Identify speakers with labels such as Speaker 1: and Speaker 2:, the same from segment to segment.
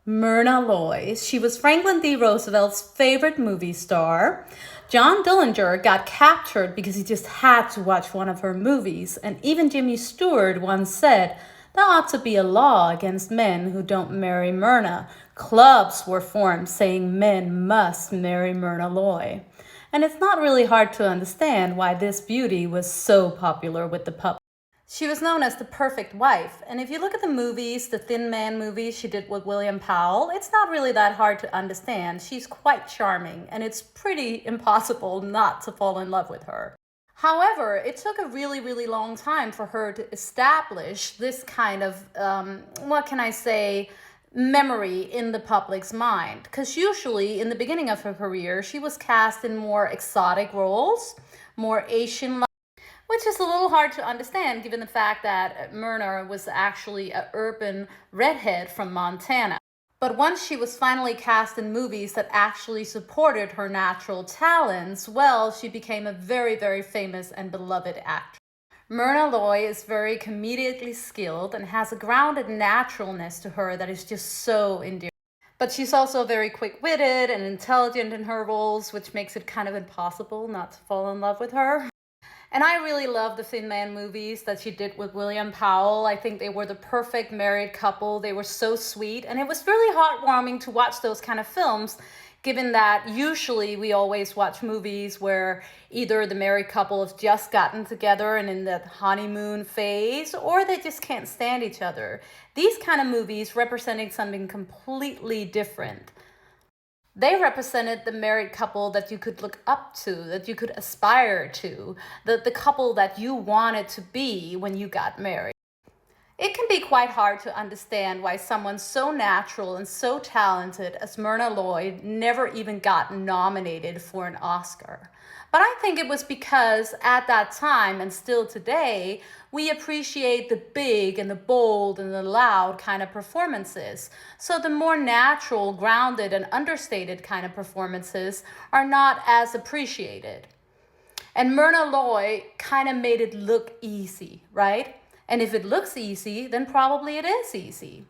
Speaker 1: Myrna Loy. She was Franklin D. Roosevelt's favorite movie star. John Dillinger got captured because he just had to watch one of her movies, and even Jimmy Stewart once said, "There ought to be a law against men who don't marry Myrna." Clubs were formed saying men must marry Myrna Loy. And it's not really hard to understand why this beauty was so popular with the public. She was known as the perfect wife, and if you look at the movies, the Thin Man movies she did with William Powell, it's not really that hard to understand. She's quite charming, and it's pretty impossible not to fall in love with her. However, it took a really, really long time for her to establish this kind of, what can I say, memory in the public's mind. Because usually, in the beginning of her career, she was cast in more exotic roles, more Asian, which is a little hard to understand given the fact that Myrna was actually an urban redhead from Montana. But once she was finally cast in movies that actually supported her natural talents, well, she became a very, very famous and beloved actress. Myrna Loy is very comedically skilled and has a grounded naturalness to her that is just so endearing. But she's also very quick-witted and intelligent in her roles, which makes it kind of impossible not to fall in love with her. And I really love the Thin Man movies that she did with William Powell. I think they were the perfect married couple. They were so sweet. And it was really heartwarming to watch those kind of films, given that usually we always watch movies where either the married couple has just gotten together and in that honeymoon phase, or they just can't stand each other. These kind of movies representing something completely different. They represented the married couple that you could look up to, that you could aspire to, the couple that you wanted to be when you got married. It can be quite hard to understand why someone so natural and so talented as Myrna Loy never even got nominated for an Oscar. But I think it was because at that time, and still today, we appreciate the big and the bold and the loud kind of performances. So the more natural, grounded, and understated kind of performances are not as appreciated. And Myrna Loy kind of made it look easy, right? And if it looks easy, then probably it is easy.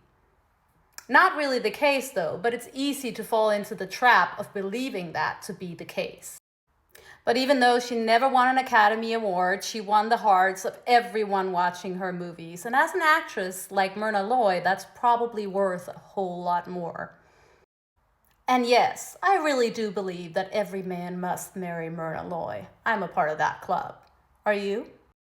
Speaker 1: Not really the case though, but it's easy to fall into the trap of believing that to be the case. But even though she never won an Academy Award, she won the hearts of everyone watching her movies. And as an actress like Myrna Loy, that's probably worth a whole lot more. And yes, I really do believe that every man must marry Myrna Loy. I'm a part of that club. Are you?